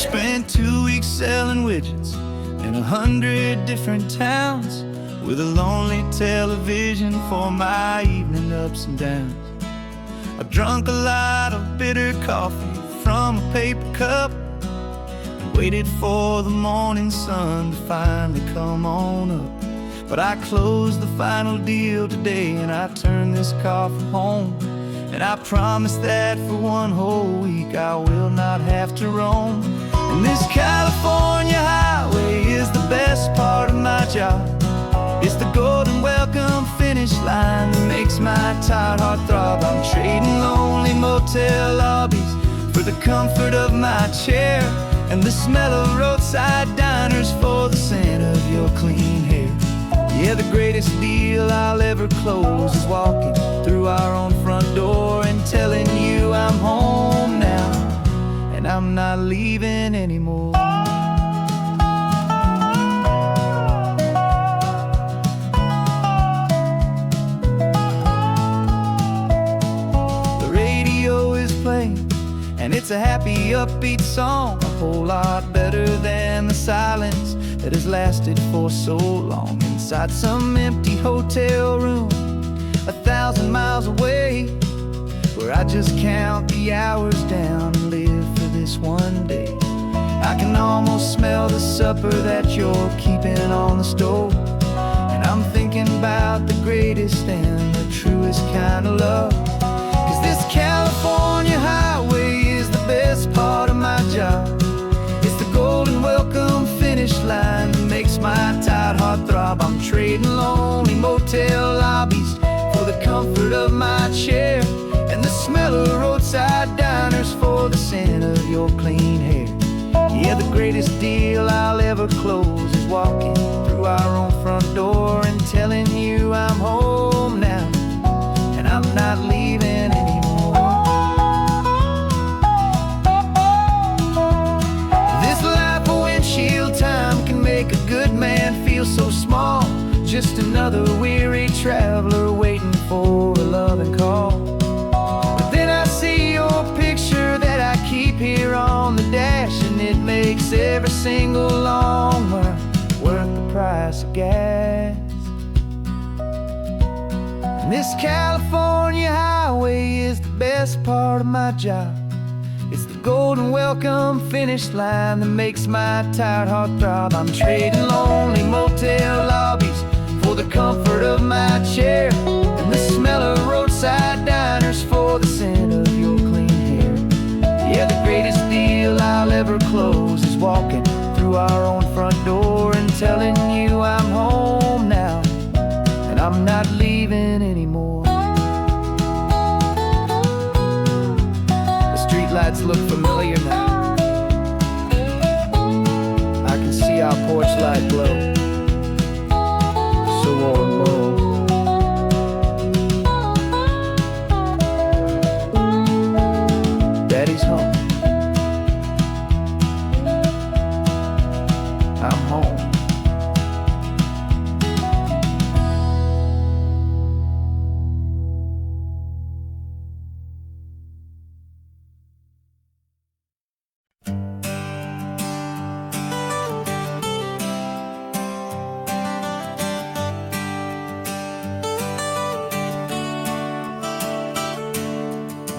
Spent 2 weeks selling widgets in 100 different towns, with a lonely television for my evening ups and downs. I drunk a lot of bitter coffee from a paper cup and waited for the morning sun to finally come on up. But I closed the final deal today and I turned this car from home. And I promise that for one whole week I will not have to roam. And this California highway is the best part of my job. It's the golden welcome finish line that makes my tired heart throb. I'm trading lonely motel lobbies for the comfort of my chair and the smell of roadside diners for the scent of your clean hair. Yeah, the greatest deal I'll ever close is walking through our own front door and telling you I'm home now, and I'm not leaving anymore. The radio is playing, and it's a happy, upbeat song, a whole lot better than the silence that has lasted for so long. Inside some empty hotel room 1,000 miles away, where I just count the hours down and live for this one day. I can almost smell the supper that you're keeping on the stove, and I'm thinking about the greatest and the truest kind of love. 'Cause this California highway is the best part of my job. It's the golden welcome finish line that makes my tired heart throb. I'm trading lonely motel lobbies for the comfort of my chair and the smell of roadside diners for the scent of your clean hair. Yeah, the greatest deal I'll ever close is walking through our own front door and telling you I'm home now, and I'm not leaving anymore. This life of windshield time can make a good man feel so small, just another weary traveler waiting for a loving call. But then I see your picture that I keep here on the dash, and it makes every single long mile worth the price of gas. And this California highway is the best part of my job. It's the golden welcome finish line that makes my tired heart throb. I'm trading lonely motel lobbies for the comfort of my chair and the smell of roadside diners for the scent of your clean hair. Yeah, the greatest deal I'll ever close is walking through our own front door and telling you I'm home now, and I'm not leaving anymore. The streetlights look familiar now. I can see our porch light glow, so warm, low. Daddy's home. I'm home.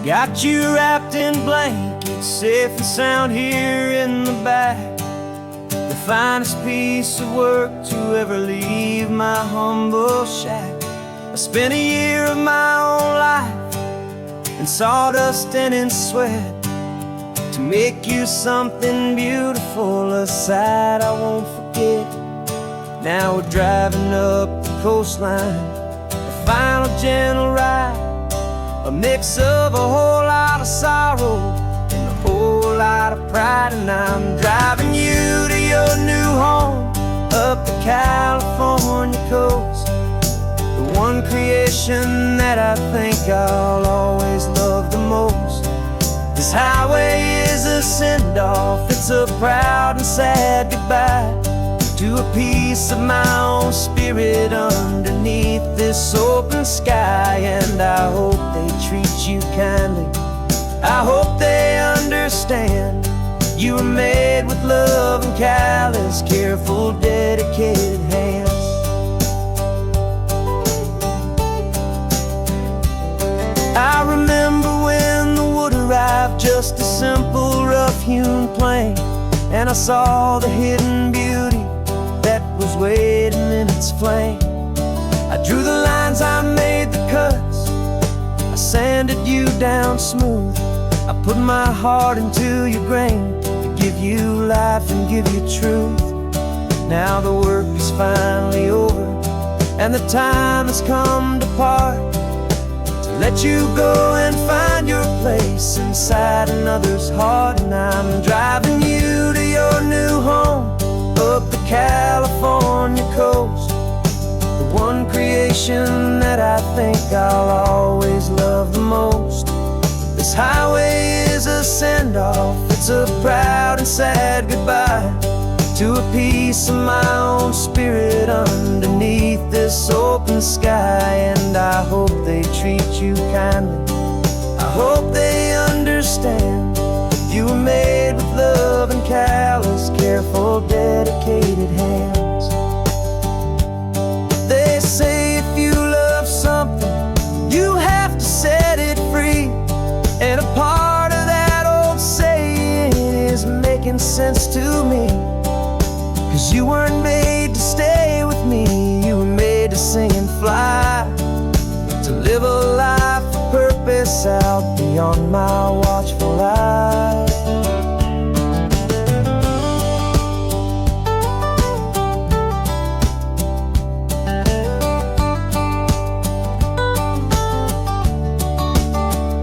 Got you wrapped in blankets, safe and sound here in the back. The finest piece of work to ever leave my humble shack. I spent a year of my own life in sawdust and in sweat to make you something beautiful, a sight I won't forget. Now we're driving up the coastline, the final gentle ride, a mix of a whole lot of sorrow and a whole lot of pride. And I'm driving you to your new home up the California coast, the one creation that I think I'll always love the most. This highway is a send-off, it's a proud and sad goodbye to a piece of my own spirit underneath this open sky. And I hope they treat you kindly, I hope they understand You were made with love and callous, careful, dedicated hands. I remember when the wood arrived, just a simple rough-hewn plank, and I saw the hidden beauty that was waiting in its flame. I drew the lines, I made the cuts, I sanded you down smooth. I put my heart into your grain to give you life and give you truth. Now the work is finally over, and the time has come to part, to let you go and find your place inside another's heart. And I'm driving you to your new home up the California coast, the one creation that I think I'll always love the most. This highway is a send-off, it's a proud and sad goodbye to a piece of my own spirit underneath this open sky. And I hope they treat you kindly, I hope they understand. You were made with love and callous, careful, dedicated hands. They say if you love something, you have to set it free. And a part of that old saying is making sense to me. 'Cause you weren't made to stay with me, you were made to sing and fly, to live a life of purpose out beyond my watchful eye.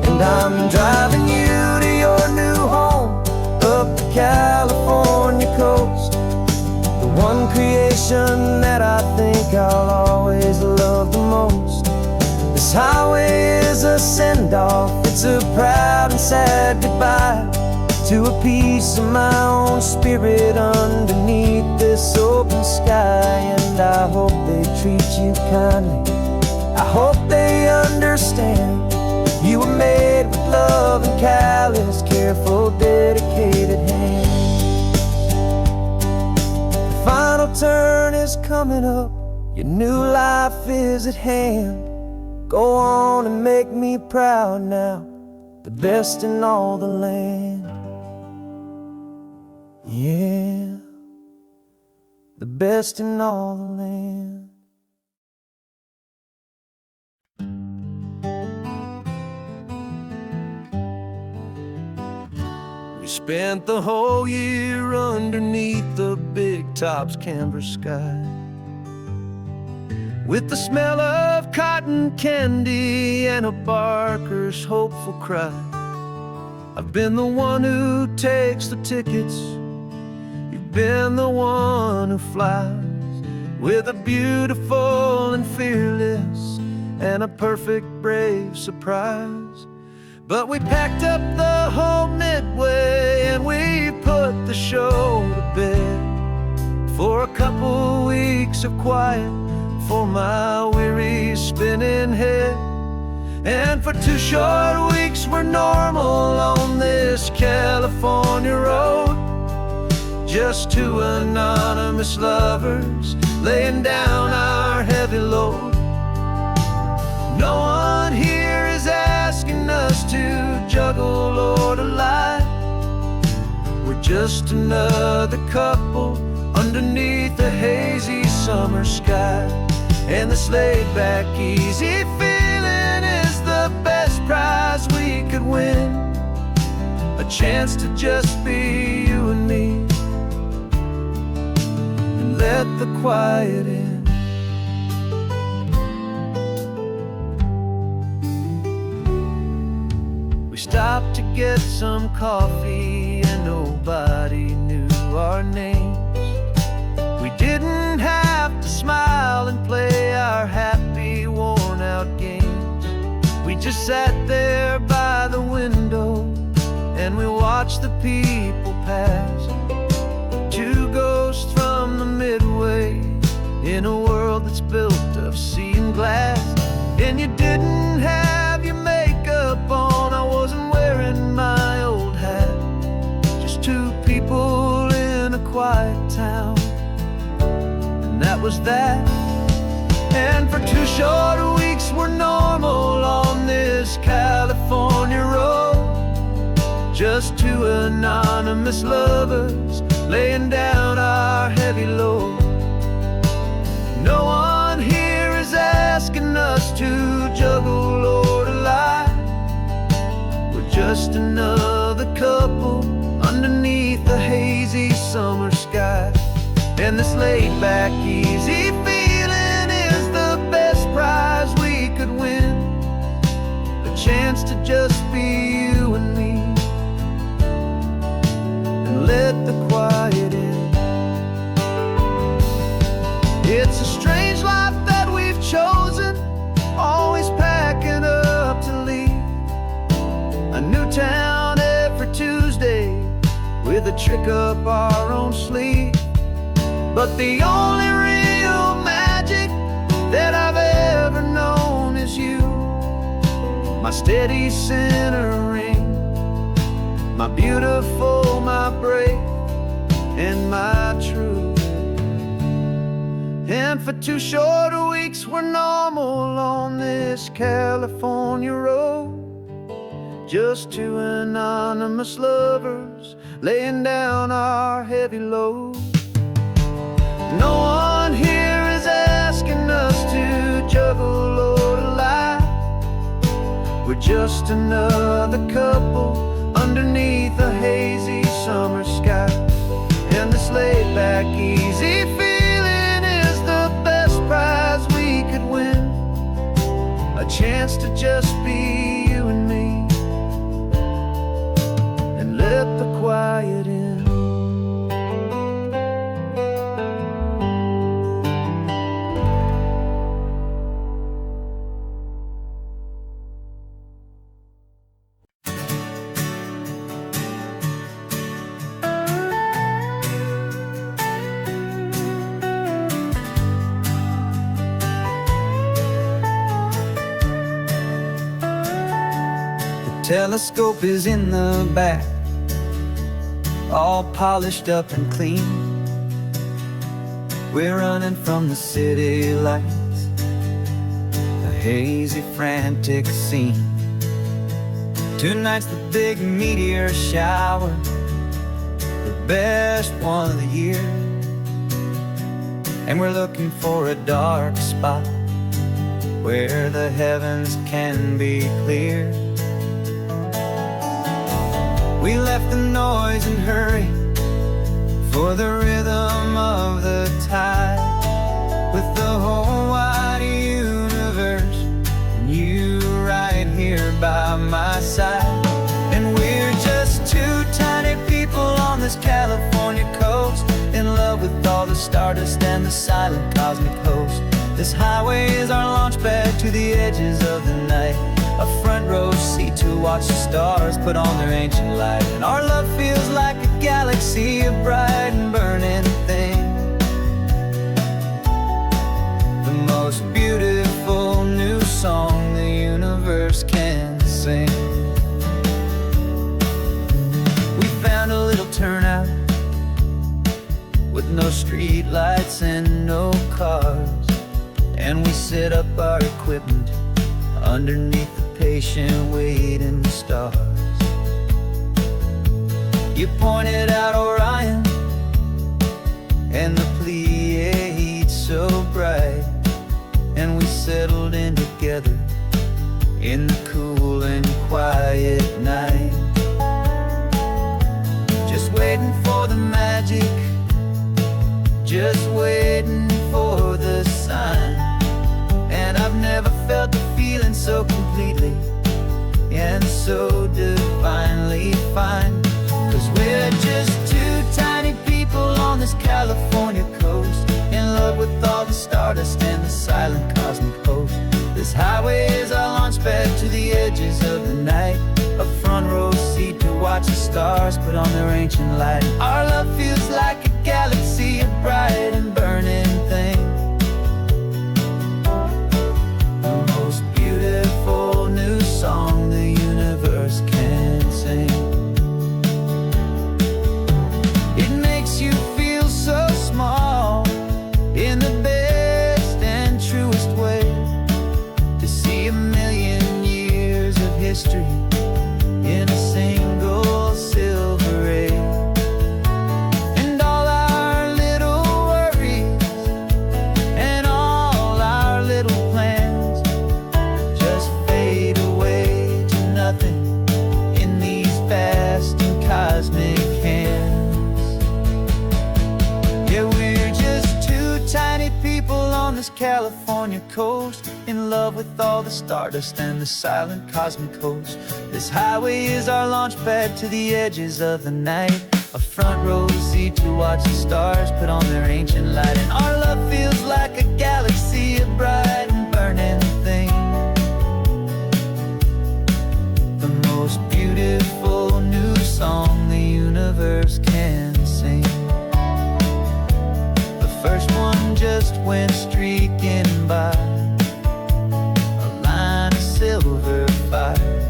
And I'm driving you to your new home up the California coast, the one creation that I think I'll always love the most. This highway is a send-off, it's a proud and sad goodbye to a piece of my own spirit underneath this open sky. And I hope they treat you kindly, I hope they understand. You were made with love and callous, careful, dedicated hands. The final turn is coming up, your new life is at hand. Go on and make me proud now, the best in all the land. Yeah, the best in all the land. We spent the whole year underneath the big top's canvas sky, with the smell of cotton candy and a barker's hopeful cry. I've been the one who takes the tickets, you've been the one who flies, with a beautiful and fearless and a perfect brave surprise. But we packed up the whole Midway and we put the show to bed, for a couple weeks of quiet for my weary spinning head. And for 2 short weeks we're normal on this California road, just 2 anonymous lovers laying down our heavy load. No one here is asking us to juggle or to lie, we're just another couple underneath the hazy summer sky. And this laid-back, easy feeling is the best prize we could win, a chance to just be you and me, and let the quiet in. We stopped to get some coffee and nobody knew our names. We didn't have to smile and play our happy, worn-out games. We just sat there by the window and we watched the people pass, 2 ghosts from the Midway in a world that's built of sea and glass. And you didn't have your makeup on, I wasn't wearing my old hat, just 2 people knows that. And for 2 short weeks we're normal on this California road. Just 2 anonymous lovers laying down our heavy load. No one here is asking us to juggle or to lie. We're just another couple underneath the hazy summer sky. And this laid-back, easy feeling is the best prize we could win. A chance to just be you and me, and let the quiet in. It's a strange life that we've chosen, always packing up to leave. A new town every Tuesday, with a trick up our own sleeve. But the only real magic that I've ever known is you. My steady centering, my beautiful, my brave, and my true. And for 2 short weeks we're normal on this California road. Just 2 anonymous lovers laying down our heavy load. No one here is asking us to juggle or to lie. We're just another couple underneath a hazy summer sky. And this laid-back, easy feeling is the best prize we could win. A chance to just be you and me, and let the quiet in. Telescope is in the back, all polished up and clean. We're running from the city lights, a hazy, frantic scene. Tonight's the big meteor shower, the best one of the year. And we're looking for a dark spot where the heavens can be clear. We left the noise and hurry for the rhythm of the tide, with the whole wide universe and you right here by my side. And we're just 2 tiny people on this California coast, in love with all the stardust and the silent cosmic host. This highway is our launch pad to the edges of the night, a front row seat to watch the stars put on their ancient light. And our love feels like a galaxy, a bright and burning thing, the most beautiful new song the universe can sing. We found a little turnout with no street lights and no cars, and we set up our equipment underneath the patient waiting stars. You pointed out Orion and the Pleiades so bright, and we settled in together in the cool and quiet night, just waiting for the magic, just waiting for the sign. And I've never felt the feeling so completely and so divinely fine. 'Cause we're just 2 tiny people on this California coast, in love with all the stardust and the silent cosmic host. This highway is our launch pad to the edges of the night, a front row seat to watch the stars put on their ancient light. Our love feels like a galaxy, a bright and burning thing, the most beautiful new song the universe can sing. It makes you feel so small in the bed coast, in love with all the stardust and the silent cosmic host. This highway is our launch pad to the edges of the night, a front row seat to watch the stars put on their ancient light. And our love feels like a galaxy of bright and burning things, the most beautiful new song the universe can sing. The first one just went streaking by, a line of silver fire.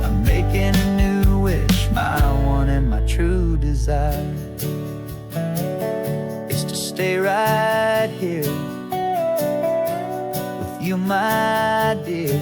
I'm making a new wish, my one and my true desire is to stay right here with you, my dear.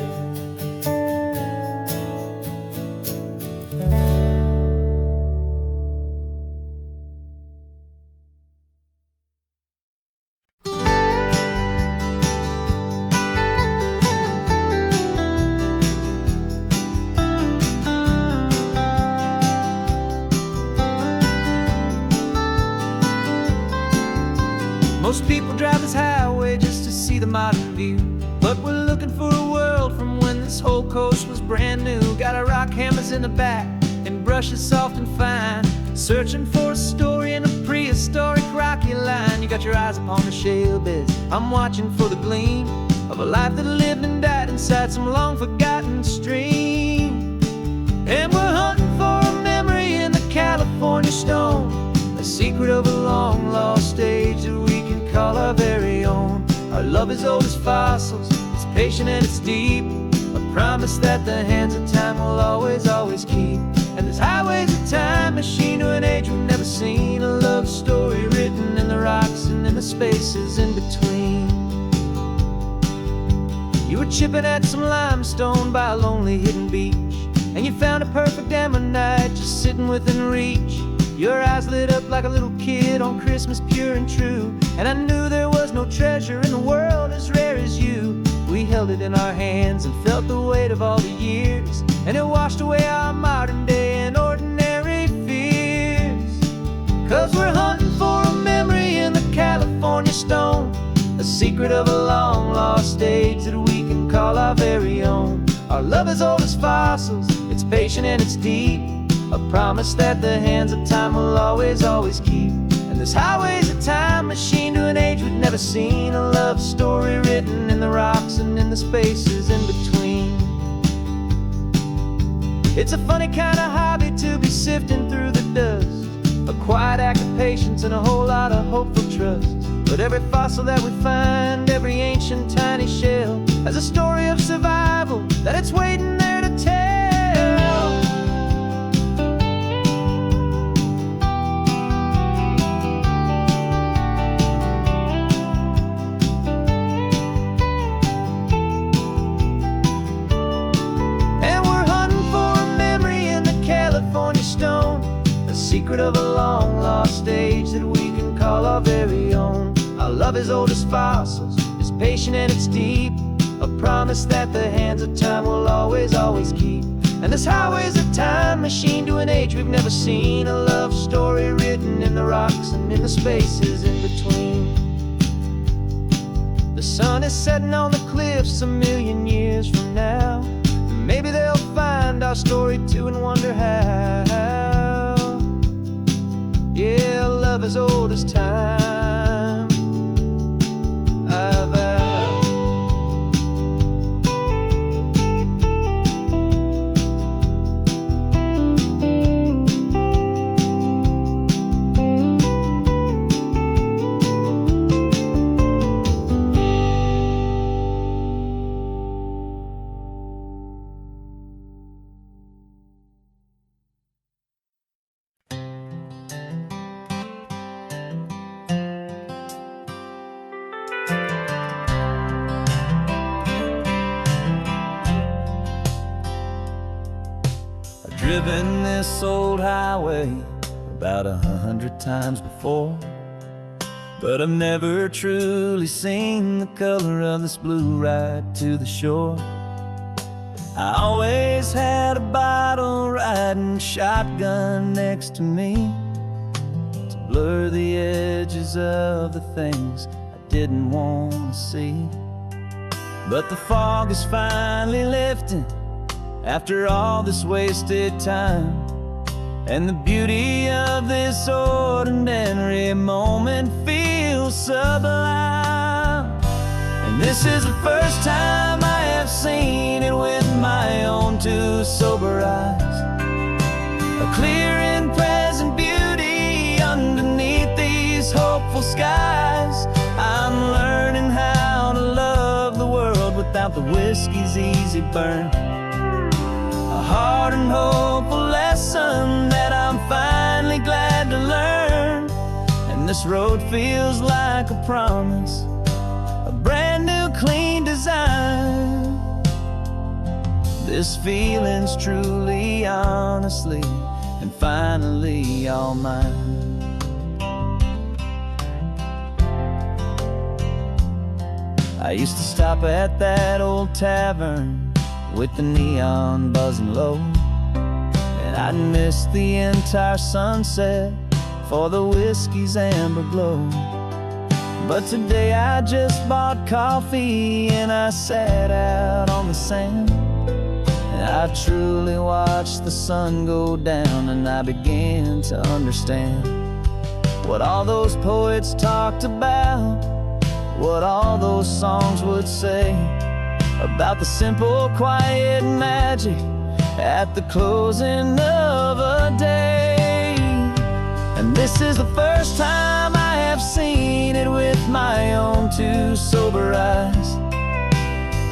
Most people drive this highway just to see the modern view, but we're looking for a world from when this whole coast was brand new. Got our rock hammers in the back and brushes soft and fine, searching for a story in a prehistoric rocky line. You got your eyes upon the shale beds, I'm watching for the gleam of a life that lived and died inside some long forgotten stream. And we're hunting for a memory in the California stone, a secret of a long lost age that we can call our very own. Our love is old as fossils, it's patient and it's deep, a promise that the hands of time will always, always keep. And this highway's a time machine to an age we've never seen, a love story written in the rocks and in the spaces in between. You were chipping at some limestone by a lonely hidden beach, and you found a perfect ammonite just sitting within reach. Your eyes lit up like a little kid on Christmas, pure and true, and I knew there was no treasure in the world as rare as you. We held it in our hands and felt the weight of all the years, and it washed away our modern day and ordinary fears. 'Cause we're hunting for a memory in the California stone, a secret of a long lost age that we can call our very own. Our love is old as fossils, it's patient and it's deep, a promise that the hands of time will always, always keep. And this highway's a time machine to an age we've never seen, a love story written in the rocks and in the spaces in between. It's a funny kind of hobby to be sifting through the dust, a quiet act of patience and a whole lot of hopeful trust. But every fossil that we find, every ancient tiny shell, has a story of survival that it's waiting there to tell. And we're hunting for a memory in the California stone, a secret of a long lost age that we can call our very own. Our love is old as fossils, it's patient and it's deep, a promise that the hands of time will always, always keep. And this highway's a time machine to an age we've never seen, a love story written in the rocks and in the spaces in between. The sun is setting on the cliffs a million years from now, maybe they'll find our story too and wonder how. Yeah, love is old as time, I vow. Driven this old highway about 100 times before, but I've never truly seen the color of this blue right to the shore. I always had a bottle riding shotgun next to me to blur the edges of the things I didn't want to see. But the fog is finally lifting after all this wasted time, and the beauty of this ordinary moment feels sublime. And this is the first time I have seen it with my own two sober eyes. A clear and present beauty underneath these hopeful skies. I'm learning how to love the world without the whiskey's easy burn. A hard and hopeful lesson that I'm finally glad to learn. And this road feels like a promise, a brand new clean design. This feeling's truly, honestly, and finally all mine. I used to stop at that old tavern with the neon buzzing low, and I'd miss the entire sunset for the whiskey's amber glow. But today I just bought coffee and I sat out on the sand, and I truly watched the sun go down, and I began to understand what all those poets talked about, what all those songs would say about the simple, quiet magic at the closing of a day. And this is the first time I have seen it with my own two sober eyes.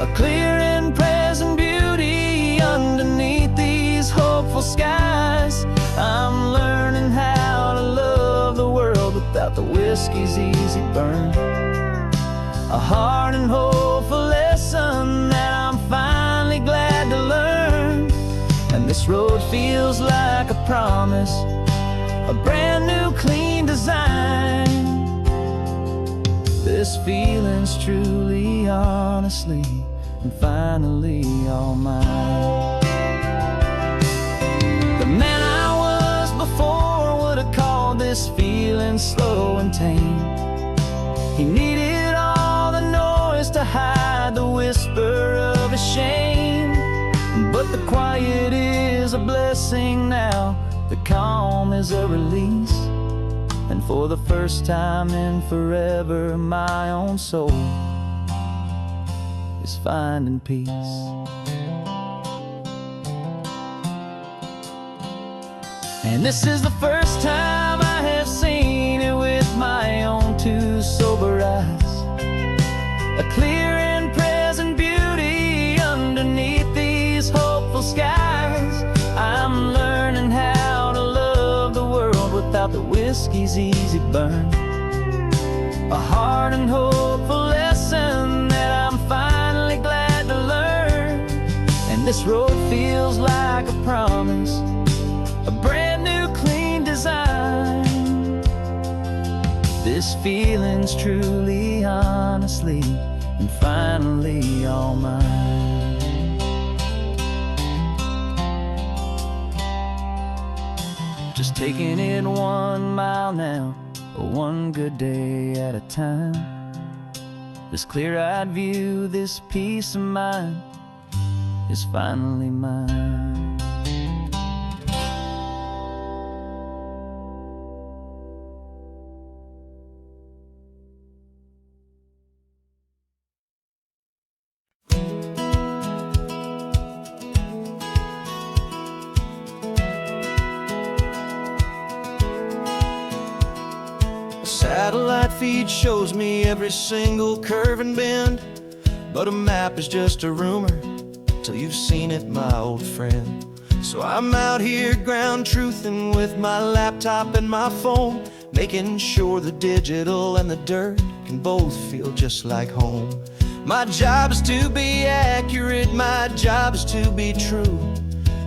A clear and present beauty underneath these hopeful skies. I'm learning how to love the world without the whiskey's easy burn. A hard and hopeful lesson that I'm finally glad to learn. And this road feels like a promise, a brand new clean design. This feeling's truly, honestly, and finally all mine. The man I was before would have called this feeling slow and tame. He needed all the noise to hide the whisper of his shame. But the quiet is a blessing now, the calm is a release. And for the first time in forever, my own soul is finding peace. And this is the first time I have seen it with my own two sober eyes. A clear and present beauty underneath these hopeful skies. I'm learning how to love the world without the whiskey's easy burn. A hard and hopeful lesson that I'm finally glad to learn. And this road feels like a promise, a brand new clean design. This feeling's truly, honestly, and finally all mine. Just taking it 1 mile now, one good day at a time. This clear-eyed view, this peace of mind is finally mine. Satellite feed shows me every single curve and bend, but a map is just a rumor till you've seen it, my old friend. So I'm out here ground truthing with my laptop and my phone, making sure the digital and the dirt can both feel just like home. My job is to be accurate, my job is to be true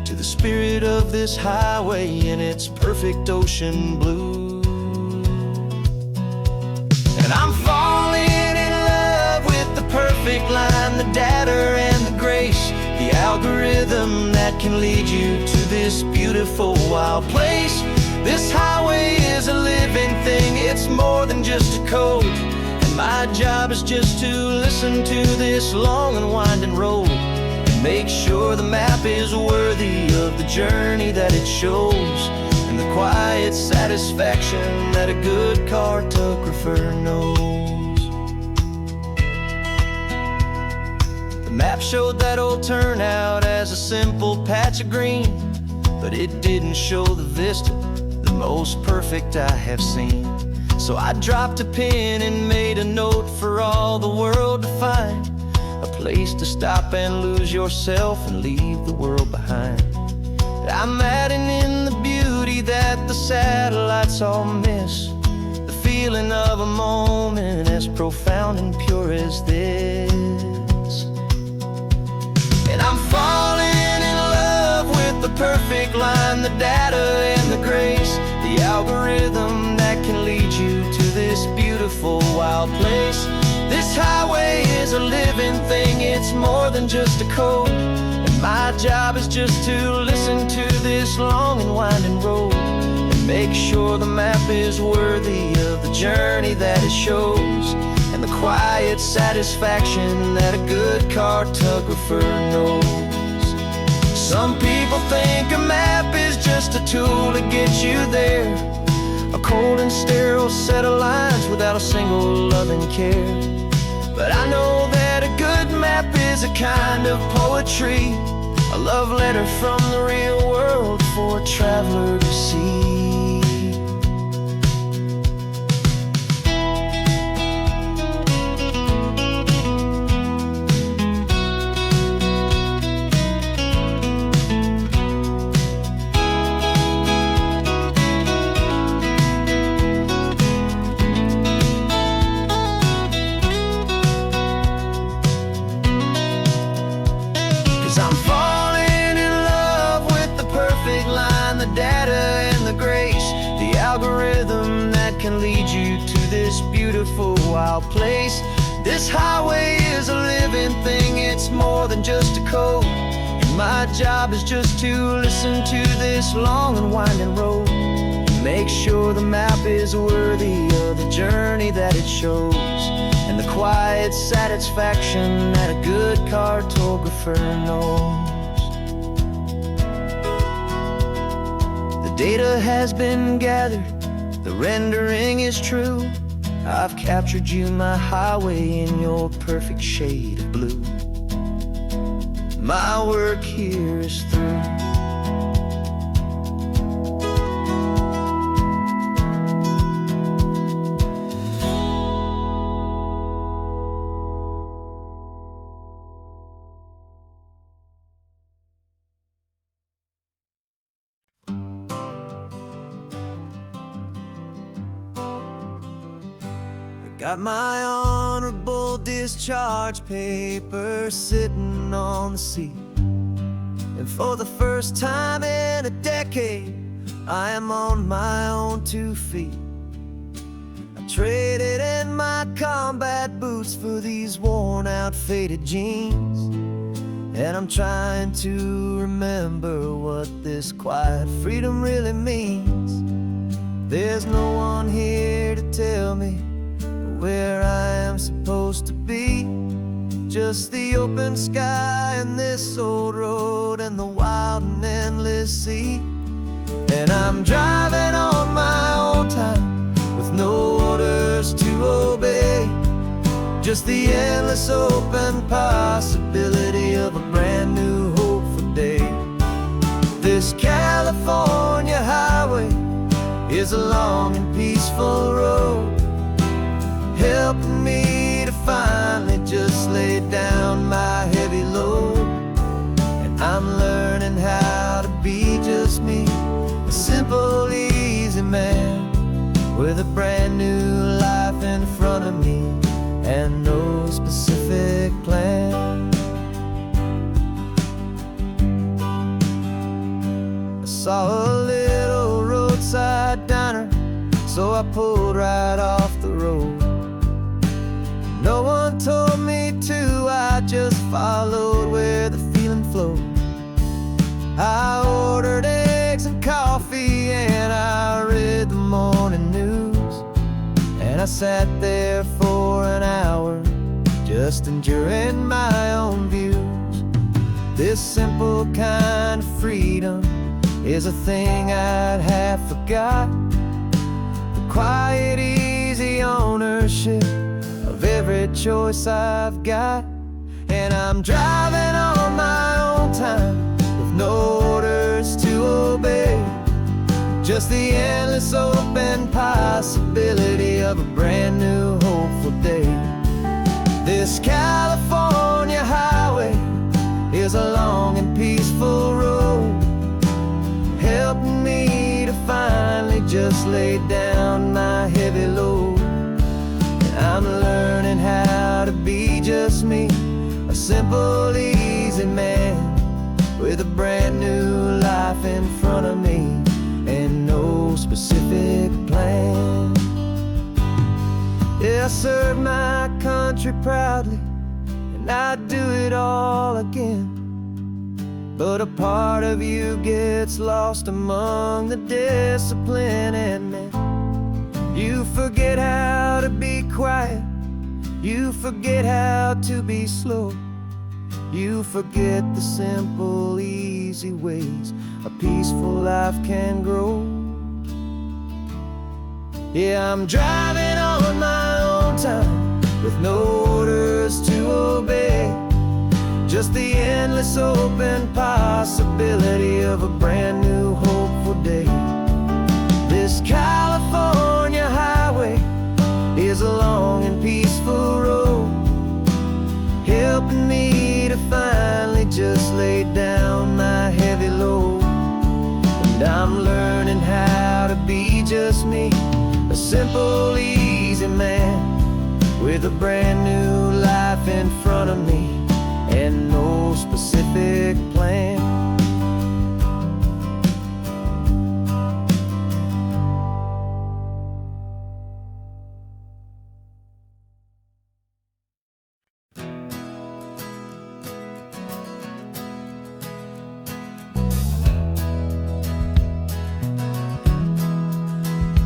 to the spirit of this highway in its perfect ocean blue. And I'm falling in love with the perfect line, the data and the grace, the algorithm that can lead you to this beautiful wild place. This highway is a living thing, it's more than just a code. And My job is just to listen to this long and winding road and make sure the map is worthy of the journey that it shows, and the quiet satisfaction that a good cartographer knows. The map showed that old turnout as a simple patch of green, but it didn't show the vista, the most perfect I have seen. So I dropped a pin and made a note for all the world to find, a place to stop and lose yourself and leave the world behind. I'm adding in the beauty that the satellites all miss, the feeling of a moment as profound and pure as this. And I'm falling in love with the perfect line, the data and the grace, the algorithm that can lead you to this beautiful wild place. This highway is a living thing, it's more than just a code, and my job is just to listen to this long and winding road and make sure the map is worthy of the journey that it shows, and the quiet satisfaction that a good cartographer knows. Some people think a map is just a tool to get you there, a cold and sterile set of lines without a single loving care. But I know that a good map is a kind of poetry, a love letter from the real world for a traveler to see. I'm falling in love with the perfect line, the data and the grace, the algorithm that can lead you to this beautiful wild place. This highway is a living thing, it's more than just a code, and my job is just to listen to this long and winding road and make sure the map is worthy of the journey that it shows, and the quiet satisfaction that a good cartographer knows. The data has been gathered, the rendering is true. I've captured you, my highway, in your perfect shade of blue. My work here is through. Got my honorable discharge paper sitting on the seat, and for the first time in a decade, I am on my own 2 feet. I traded in my combat boots for these worn out faded jeans, and I'm trying to remember what this quiet freedom really means. There's no one here to tell me where I am supposed to be, just the open sky and this old road and the wild and endless sea. And I'm driving on my own time with no orders to obey, just the endless open possibility of a brand new hopeful day. This California highway is a long and peaceful road, helping me to finally just lay down my heavy load. And I'm learning how to be just me, a simple, easy man with a brand new life in front of me and no specific plan. I saw a little roadside diner, so I pulled right off the road. No one told me to, I just followed where the feeling flowed. I ordered eggs and coffee and I read the morning news, and I sat there for just enduring my own views. This simple kind of freedom is a thing I'd have forgot. The quiet, easy ownership of every choice I've got. And I'm driving on my own time with no orders to obey, just the endless open possibility of a brand new hopeful day. This California highway is a long and peaceful road, helping me to finally just lay down my heavy load. And I'm learning how to be just me, a simple, easy man with a brand new life in front of me and no specific plan. Yeah, I serve my country proudly, and I'd do it all again. But a part of you gets lost among the discipline, and then you forget how to be quiet, you forget how to be slow, you forget the simple, easy ways a peaceful life can grow. Yeah, I'm driving on my own time with no orders to obey, just the endless open possibility of a brand new hopeful day. This California highway is a long and peaceful road, helping me to finally just lay down my heavy load. And I'm learning how to be just me, a simple, easy man with a brand new life in front of me and no specific plan.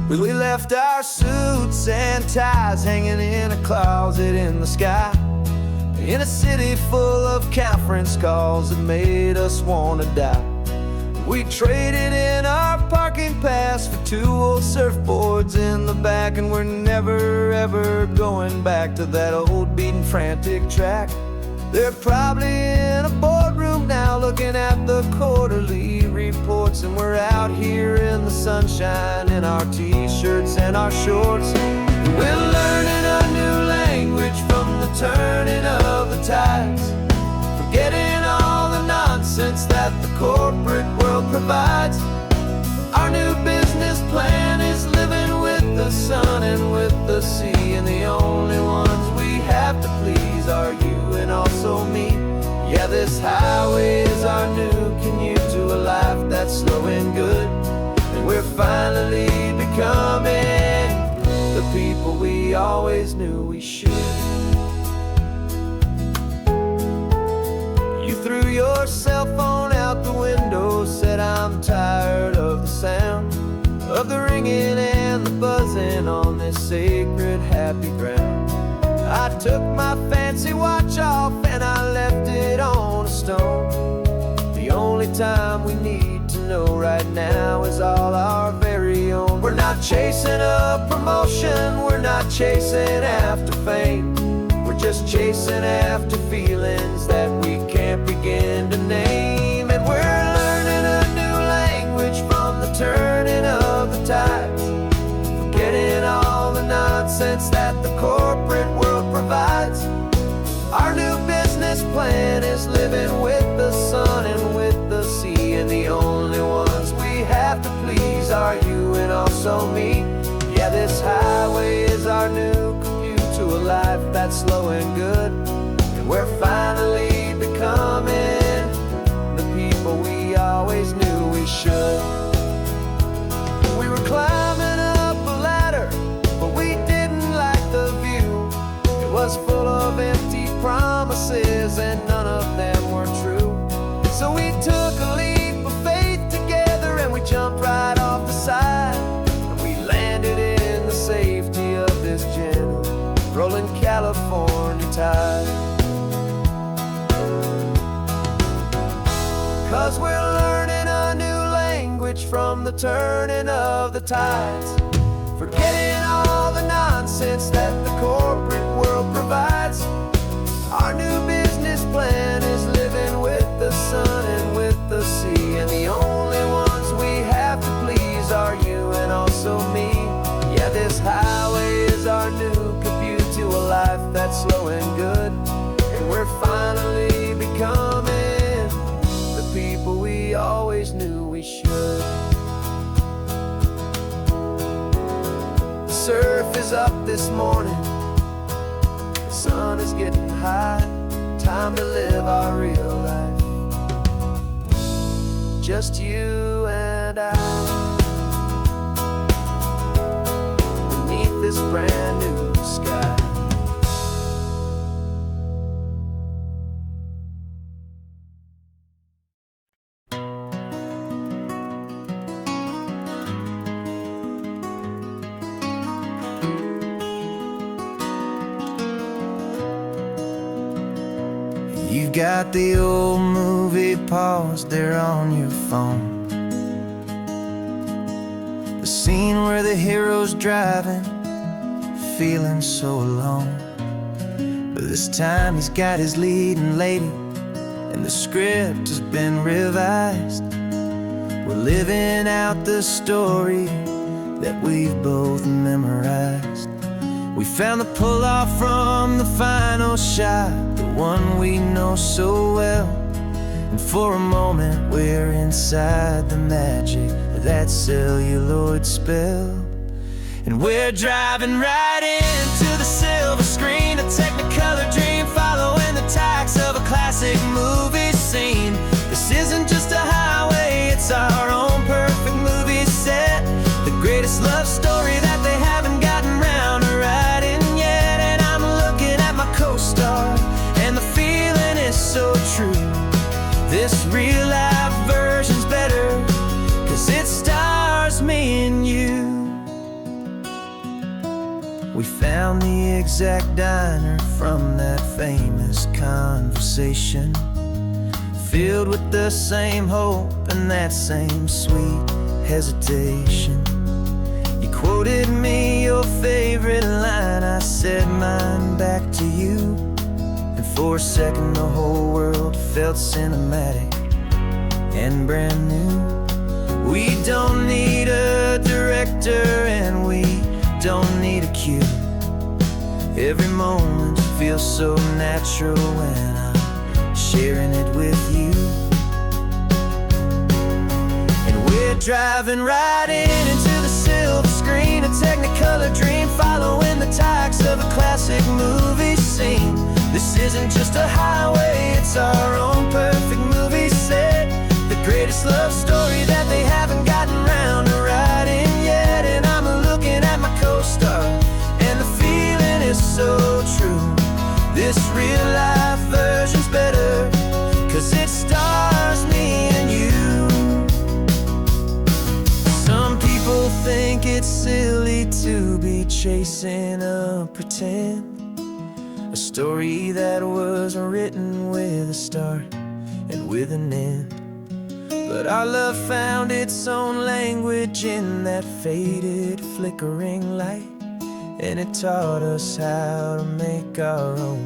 We left our suits and ties hanging in a closet in the sky, in a city full of conference calls that made us want to die. We traded in our parking pass for 2 old surfboards in the back, and we're never ever going back to that old beaten frantic track. They're probably in a boardroom now looking at the quarterly reports, and we're out here in the sunshine in our t-shirts and our shorts. We're learning a new language from the turning of the tides, forgetting all the nonsense that the corporate world provides. Our new business plan is living with the sun and with the sea, and the only ones we have to please are you and also me. Yeah, this highway is our new commute to a life that's slow and good, and we're finally becoming the people we always knew we should. You threw your cell phone out the window, said I'm tired of the sound of the ringing and the buzzing on this sacred happy ground. I took my fancy watch off and I left it on a stone. The only time we need to know right now is all our very own. We're not chasing a promotion, we're not chasing after fame, we're just chasing after feelings that we can't begin to name. And we're learning a new language from the turning of the tides, forgetting all the nonsense that the corporate world provides. Our new business plan is living with the sun and with the sea, and the only ones we have to please are you and also me. Yeah, this highway is our new commute to a life that's slow and good, and we're finally becoming the people we always knew we should. We were climbing up a ladder, but we didn't like the view. It was full of empty promises and none of them were true. So we took a leap of faith together and we jumped right off the side, and we landed in the safety of this gentle rolling California tide. 'cause we're learning a new language from the turning of the tides. Forgetting all the nonsense that the corporate world provides. Our new business plan is living with the sun and with the sea, and the only ones we have to please are you and also me. Yeah, this highway is our new commute to a life that's slow and good, and we're finally becoming the people we always knew we should. The surf is up this morning, the sun is getting high. Time to live our real life, just you and I, beneath this brand new sky. You've got the old movie paused there on your phone, the scene where the hero's driving, feeling so alone. But this time he's got his leading lady, and the script has been revised. We're living out the story that we've both memorized. We found the pull-off from the final shot, the one we know so well. And for a moment we're inside the magic of that celluloid spell. And we're driving right into the silver screen, a technicolor dream following the tacks of a classic movie scene. This isn't just a highway, it's our own perfect movie set, the greatest love story that they haven't gotten round to writing yet. And I'm looking at my co-star, and the feeling is so true. This real life version's better, 'cause it stars me and you. We found the exact diner from that famous conversation, filled with the same hope and that same sweet hesitation. You quoted me your favorite line, I said mine back to you, and for a second the whole world felt cinematic and brand new. We don't need a director and we don't need a cue. Every moment feels so natural when I'm sharing it with you. And we're driving right into the silver screen, a technicolor dream following the tacks of a classic movie scene. This isn't just a highway, it's our own perfect movie set, the greatest love story that they haven't gotten round to writing yet. And I'm looking at my co-star, and the feeling is so true. This real life version's better, 'cause it stars me and you. Some people think it's silly to be chasing a pretend, a story that was written with a start and with an end. But our love found its own language in that faded, flickering light, and it taught us how to make our own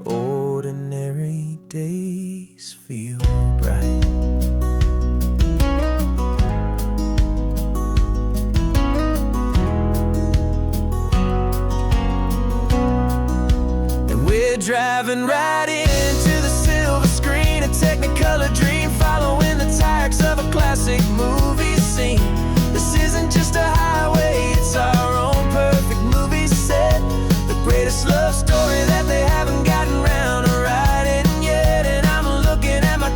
ordinary days feel bright. And we're driving right into the silver screen, a technicolor dream following the tacks of a classic movie scene. This isn't just a highway, it's our own perfect movie set, the greatest love story that they haven't gotten round to writing yet. And I'm looking at my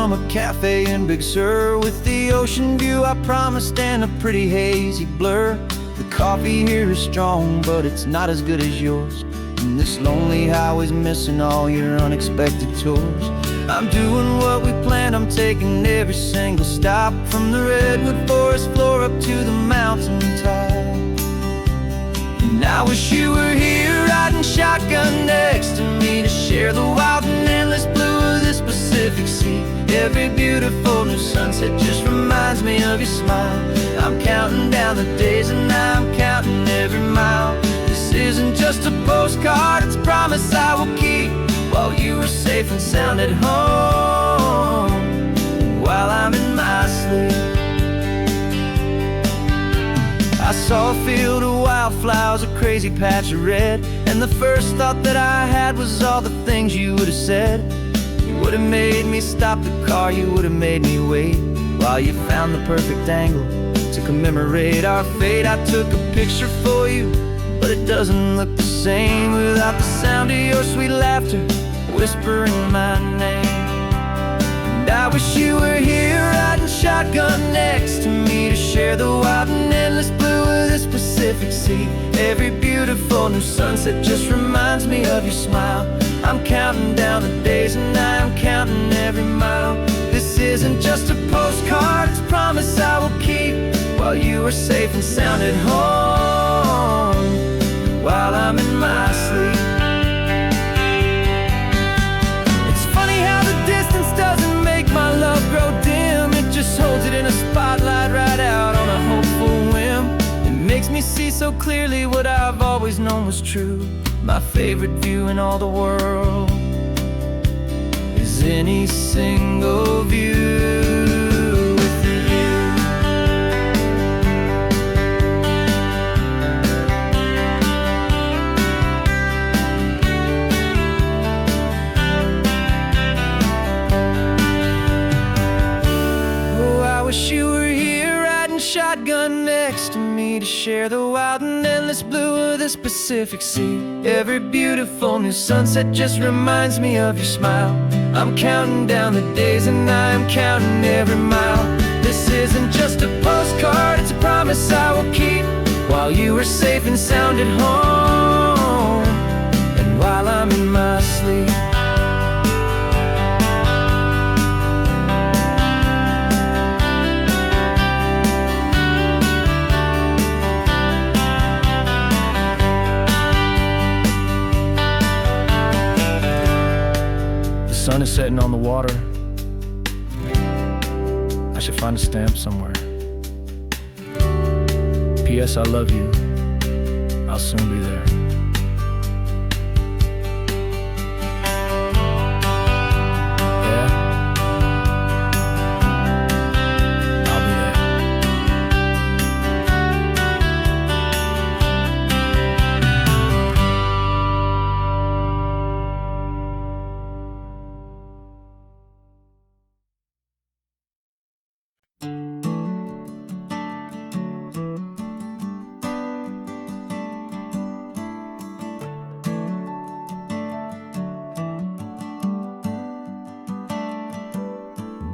from a cafe in Big Sur, with the ocean view I promised and a pretty hazy blur. The coffee here is strong, but it's not as good as yours. And this lonely highway's missing all your unexpected tours. I'm doing what we planned, I'm taking every single stop, from the redwood forest floor up to the mountain top. And I wish you were here riding shotgun next to me, to share the wild and endless blue of this Pacific Sea. Every beautiful new sunset just reminds me of your smile. I'm counting down the days and I'm counting every mile. This isn't just a postcard, it's a promise I will keep, while you are safe and sound at home, while I'm in my sleep. I saw a field of wildflowers, a crazy patch of red, and the first thought that I had was all the things you would have said. You would have made me stop the car, you would have made me wait, while you found the perfect angle to commemorate our fate. I took a picture for you, but it doesn't look the same without the sound of your sweet laughter whispering my name. And I wish you were here riding shotgun next to me, to share the wild and endless blue of this Pacific Sea. Every beautiful new sunset just reminds me of your smile. I'm counting down the days and I'm counting every mile. This isn't just a postcard, it's a promise I will keep, while you are safe and sound at home, while I'm in my sleep. It's funny how the distance doesn't make my love grow dim, it just holds it in a spotlight right out on a hopeful whim. It makes me see so clearly what I've always known was true. My favorite view in all the world is any single view with you. Oh, I wish you were here riding shotgun next to me, to share the wild and endless blue of this Pacific Sea. Every beautiful new sunset just reminds me of your smile. I'm counting down the days and I'm counting every mile. This isn't just a postcard, it's a promise I will keep, while you are safe and sound at home, and while I'm in my sleep. The sun is setting on the water. I should find a stamp somewhere. P.S. I love you. I'll soon be there. Yeah? I'll be there.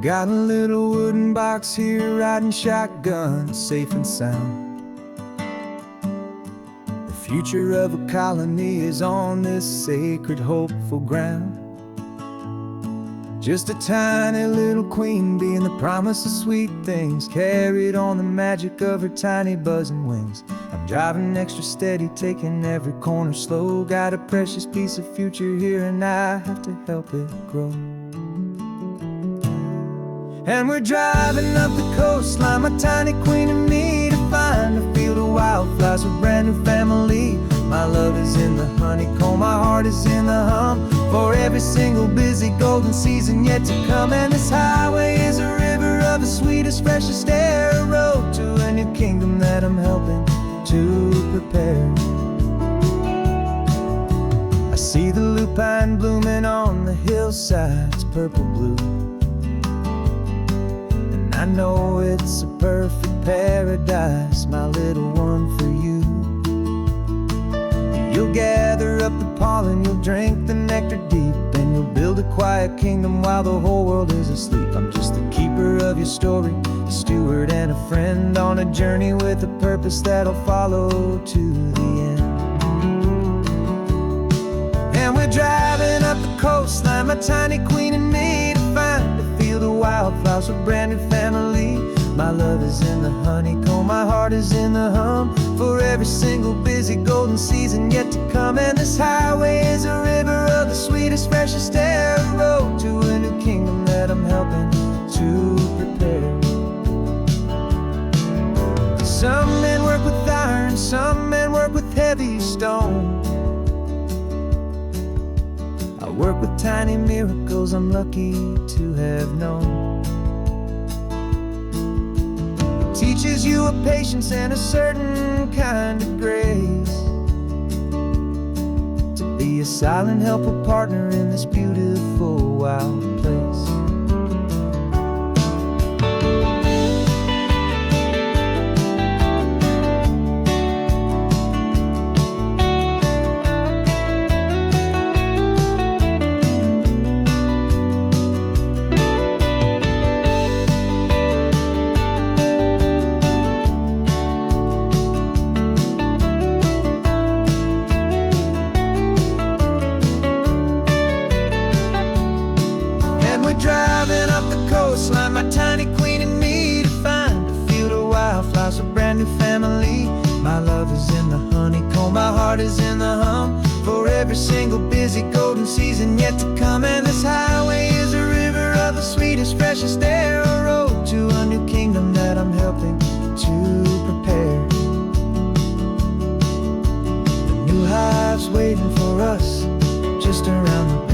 Got a little wooden box here, riding shotgun, safe and sound. The future of a colony is on this sacred, hopeful ground. Just a tiny little queen bee, and the promise of sweet things carried on the magic of her tiny buzzing wings. I'm driving extra steady, taking every corner slow. Got a precious piece of future here, and I have to help it grow. And we're driving up the coastline, my tiny queen and me, to find a field of wildflowers, a brand new family. My love is in the honeycomb, my heart is in the hum, for every single busy golden season yet to come. And this highway is a river of the sweetest, freshest air, a road to a new kingdom that I'm helping to prepare. I see the lupine blooming on the hillsides, purple blue, I know it's a perfect paradise, my little one, for you. You'll gather up the pollen, you'll drink the nectar deep, and you'll build a quiet kingdom while the whole world is asleep. I'm just the keeper of your story, a steward and a friend, on a journey with a purpose that'll follow to the end. And we're driving up the coastline, my tiny queen and me, to find a field of wildflowers, a brand new family. My love is in the honeycomb, my heart is in the hum, for every single busy golden season yet to come. And this highway is a river of the sweetest, freshest air, a road to a new kingdom that I'm helping to prepare. Some men work with iron, some men work with heavy stone. I work with tiny miracles I'm lucky to have known. Teaches you a patience and a certain kind of grace, to be a silent helper partner in this beautiful wild place. Driving up the coastline, my tiny queen and me, to find a field of wildflowers, a brand new family. My love is in the honeycomb, my heart is in the hum, for every single busy golden season yet to come. And this highway is a river of the sweetest, freshest air, a road to a new kingdom that I'm helping to prepare. The new hive's waiting for us just around the bend.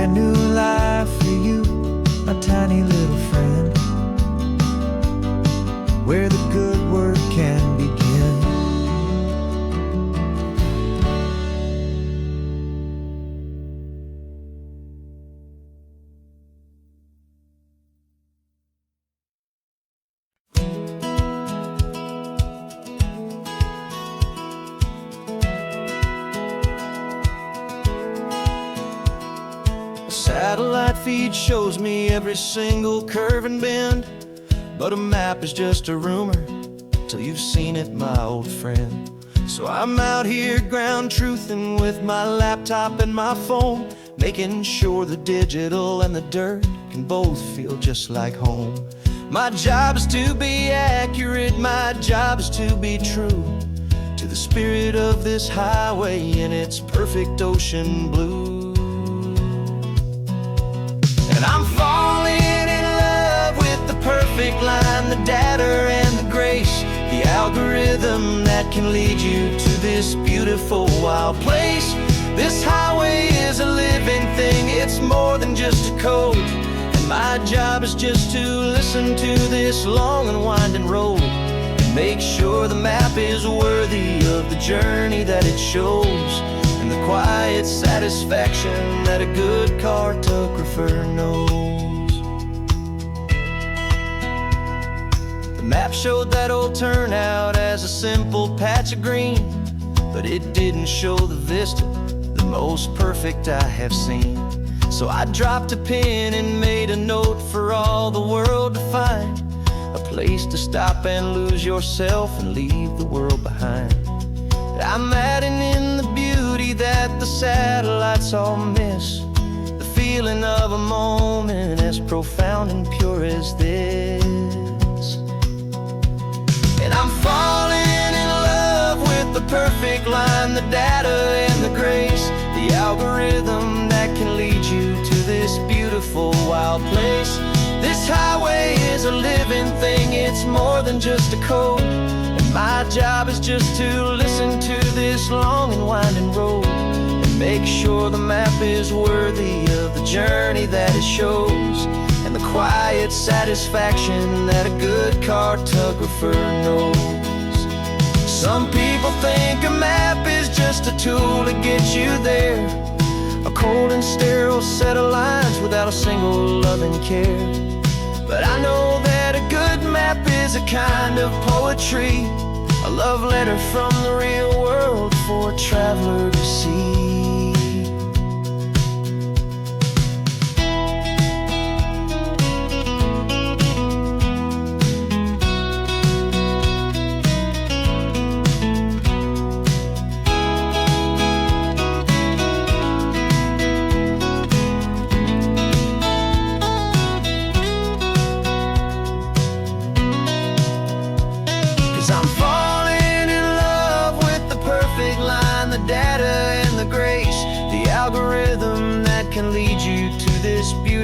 New life for you, my tiny little friend, where the good work can begin. Satellite feed shows me every single curve and bend, but a map is just a rumor till you've seen it, my old friend. So I'm out here ground truthing with my laptop and my phone, making sure the digital and the dirt can both feel just like home. My job is to be accurate, my job is to be true to the spirit of this highway in its perfect ocean blue. And I'm falling in love with the perfect line, the data and the grace, the algorithm that can lead you to this beautiful wild place. This highway is a living thing, it's more than just a code. And my job is just to listen to this long and winding road, and make sure the map is worthy of the journey that it shows, and the quiet satisfaction that a good cartographer knows. The map showed that old turnout as a simple patch of green, but it didn't show the vista, the most perfect I have seen. So I dropped a pin and made a note for all the world to find, a place to stop and lose yourself and leave the world behind. I'm adding in the beauty that the satellites all miss, the feeling of a moment as profound and pure as this. And I'm falling in love with the perfect line, the data and the grace, the algorithm that can lead you to this beautiful wild place. This highway is a living thing, it's more than just a code. My job is just to listen to this long and winding road, and make sure the map is worthy of the journey that it shows, and the quiet satisfaction that a good cartographer knows. Some people think a map is just a tool to get you there, a cold and sterile set of lines without a single loving care. But I know that a good map is a kind of poetry, a love letter from the real world for a traveler to see.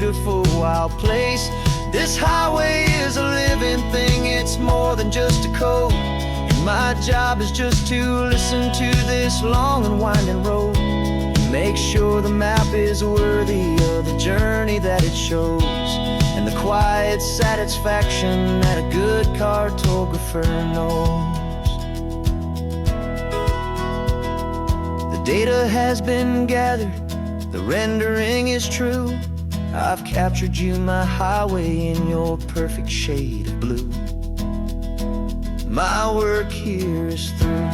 beautiful, wild place. This highway is a living thing, it's more than just a code. And my job is just to listen to this long and winding road, and make sure the map is worthy of the journey that it shows, and the quiet satisfaction that a good cartographer knows. The data has been gathered, the rendering is true. I've captured you, my highway, in your perfect shade of blue. My work here is through.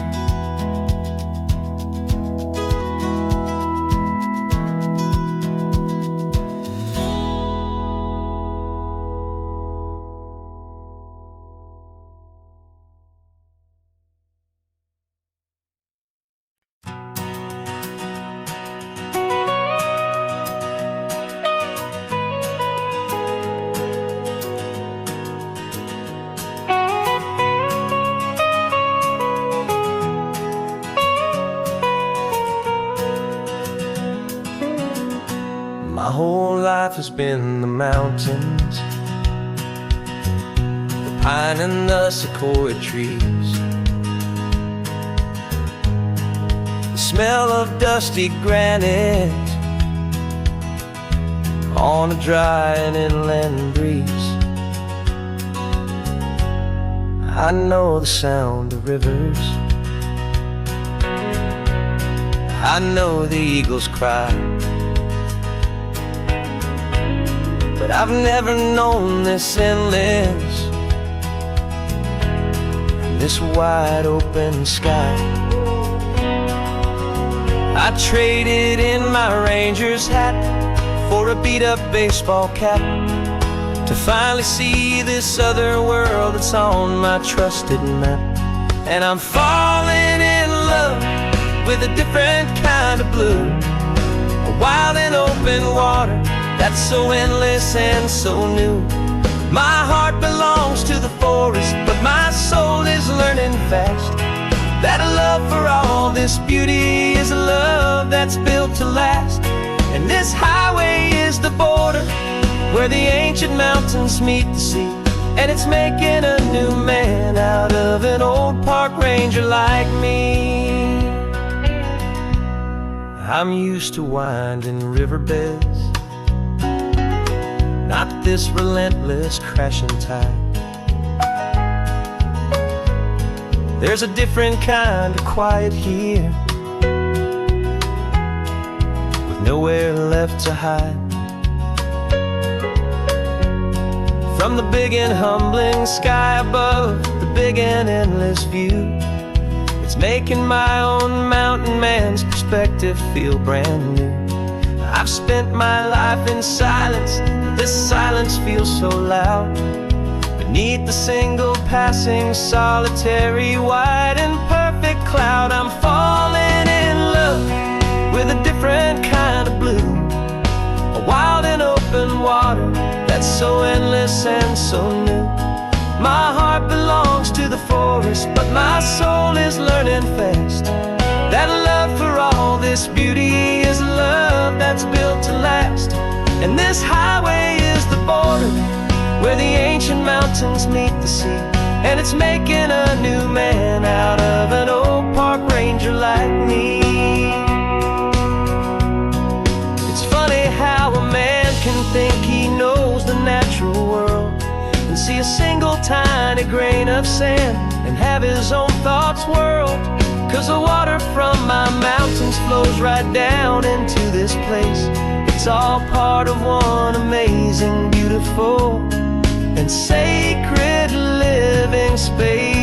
My whole life has been the mountains, the pine and the sequoia trees, the smell of dusty granite on a dry and inland breeze. I know the sound of rivers, I know the eagles cry, but I've never known this endless, this wide open sky. I traded in my ranger's hat for a beat-up baseball cap, to finally see this other world that's on my trusted map. And I'm falling in love with a different kind of blue, a wild and open water that's so endless and so new. My heart belongs to the forest, but my soul is learning fast that a love for all this beauty is a love that's built to last. And this highway is the border where the ancient mountains meet the sea, and it's making a new man out of an old park ranger like me. I'm used to winding riverbeds, not this relentless crashing tide. There's a different kind of quiet here, with nowhere left to hide. From the big and humbling sky above, the big and endless view, it's making my own mountain man's perspective feel brand new. I've spent my life in silence, this silence feels so loud. Beneath the single passing solitary white and perfect cloud, I'm falling in love with a different kind of blue, a wild and open water that's so endless and so new. My heart belongs to the forest, but my soul is learning fast that love for all this beauty is a love that's built to last. And this highway is the border where the ancient mountains meet the sea, and it's making a new man out of an old park ranger like me. It's funny how a man can think he knows the natural world and see a single tiny grain of sand and have his own thoughts whirled. 'Cause the water from my mountains flows right down into this place. It's all part of one amazing, beautiful, and sacred living space.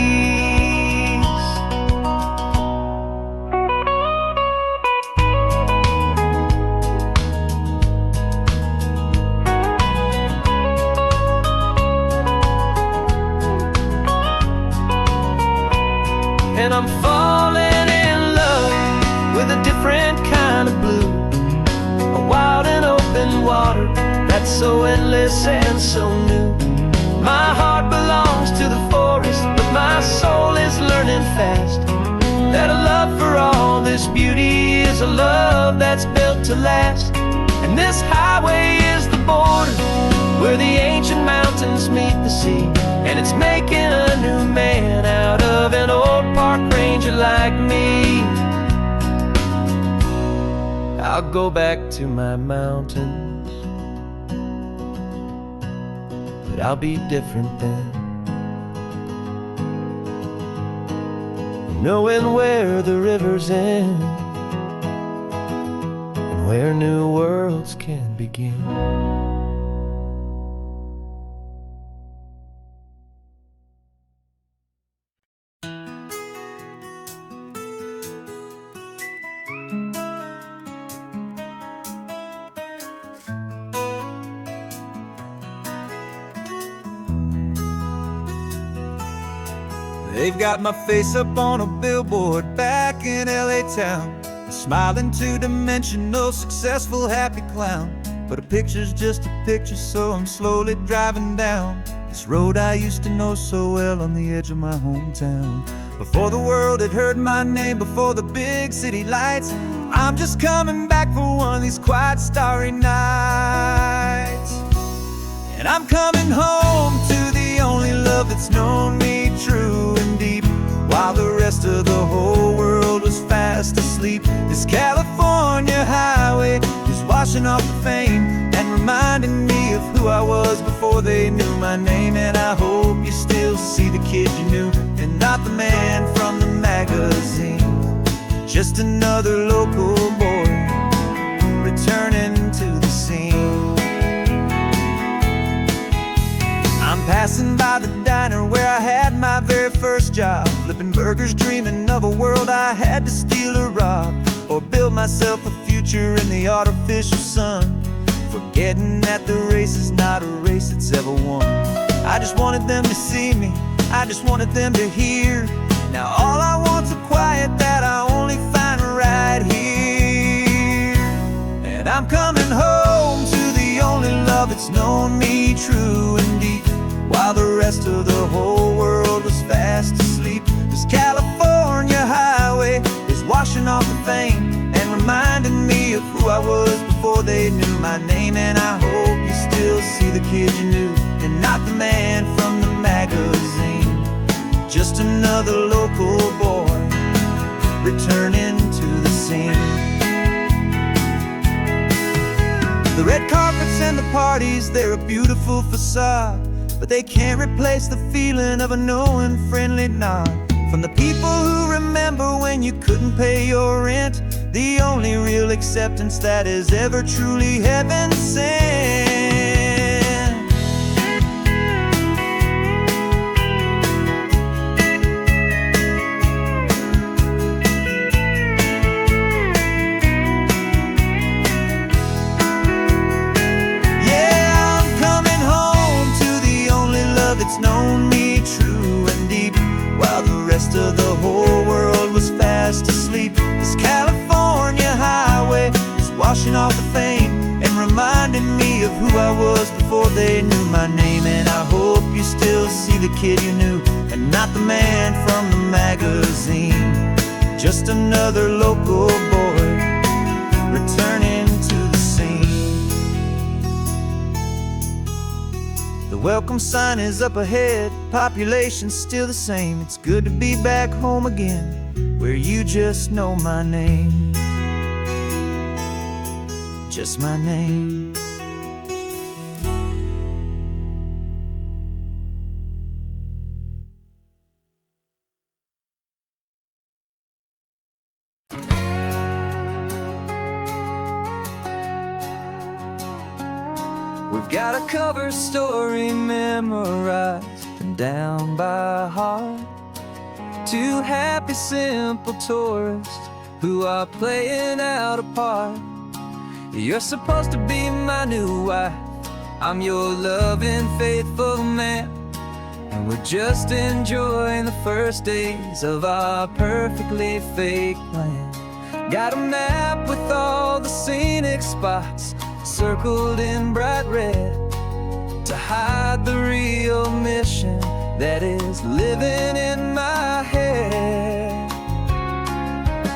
And I'm falling in love with a different kind of blue, a wild and open water that's so endless and so new. My heart belongs to the forest, but my soul is learning fast that a love for all this beauty is a love that's built to last. And And this highway is the border where the ancient mountains meet the sea. And it's making a new man out of an old park ranger like me. I'll go back to my mountains, but I'll be different then, knowing where the rivers end and where new worlds can begin. They've got my face up on a billboard back in LA town, smiling two-dimensional, successful, happy clown. But a picture's just a picture, so I'm slowly driving down this road I used to know so well on the edge of my hometown. Before the world had heard my name, before the big city lights, I'm just coming back for one of these quiet, starry nights. And I'm coming home to the only love that's known me true and deep, while the rest of the whole world was fast asleep. This California highway is washing off the fame and reminding me of who I was before they knew my name. And I hope you still see the kid you knew, and not the man from the magazine. Just another local boy returning to the scene. I'm passing by the diner where I had my very first job, flipping burgers, dreaming of a world I had to steal or rob, or build myself a future in the artificial sun, forgetting that the race is not a race that's ever won. I just wanted them to see me, I just wanted them to hear. Now all I want's a quiet that I only find right here. And I'm coming home to the only love that's known me true and deep, while the rest of the whole world was fast asleep. This California highway is washing off the fame and reminding me of who I was before they knew my name. And I hope you still see the kid you knew, and not the man from the magazine. Just another local boy returning to the scene. The red carpets and the parties, they're a beautiful facade, but they can't replace the feeling of a knowing, friendly nod from the people who remember when you couldn't pay your rent. The only real acceptance that is ever truly heaven sent. Yeah, I'm coming home to the only love that's known me true and deep, while the rest of the whole world was fast asleep. This California highway is washing off the fame and reminding me of who I was before they knew my name. And I hope you still see the kid you knew, and not the man from the magazine. Just another local boy returning to the scene. The welcome sign is up ahead, population's still the same. It's good to be back home again, where you just know my name. Just my name. We've got a cover story memorized and down by heart. Two happy, simple tourists who are playing out a part. You're supposed to be my new wife, I'm your loving, faithful man, and we're just enjoying the first days of our perfectly fake plan. Got a map with all the scenic spots circled in bright red to hide the real mission that is living in my head.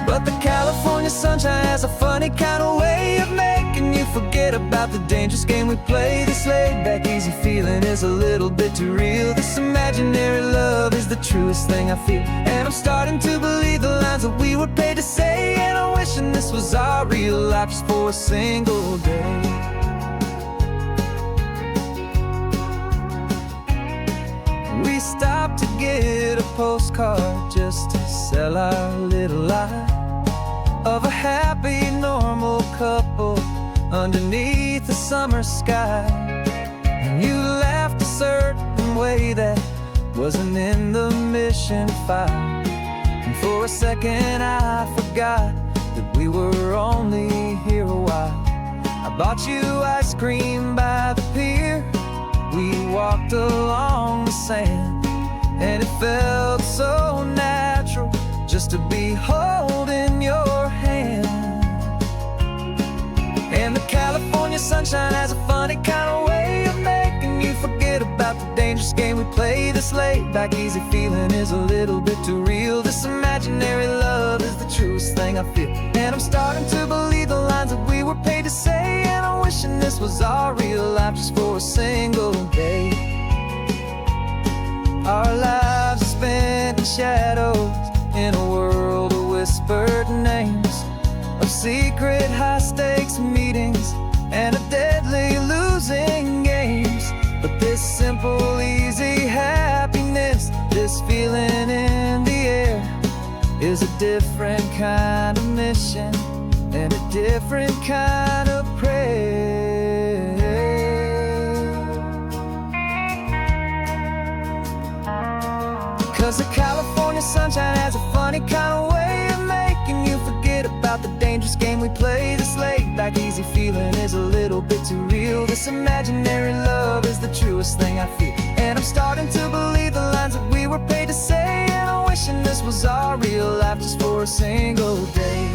But the California sunshine has a funny kind of way of making you forget about the dangerous game we play. This laid back easy feeling is a little bit too real. This imaginary love is the truest thing I feel, and I'm starting to believe the lines that we were paid to say. And I'm wishing this was our real life just for a single day. We stopped to get a postcard just to sell our little lie of a happy, normal couple underneath the summer sky. And you laughed a certain way that wasn't in the mission file, and for a second I forgot that we were only here a while. I bought you ice cream by the pier. We walked along the sand, and it felt so natural just to be holding your hand. And the California sunshine has a funny kind of way of making you forget about the dangerous game we play. This laid back easy feeling is a little bit too real. This imaginary love is the truest thing I feel, and I'm starting to believe the lines that we were paid to say. And I'm wishing this was our real life just for a single day. Our lives are spent in shadows, in a world of whispered names, of secret high-stakes meetings and of deadly losing games. But this simple, easy happiness, this feeling in the air, is a different kind of mission and a different kind of prayer. 'Cause the California sunshine has a funny kind of way of making you forget about the dangerous game we play. This laid back easy feeling is a little bit too real. This imaginary love is the truest thing I feel, and I'm starting to believe the lines that we were paid to say. And I'm wishing this was our real life just for a single day.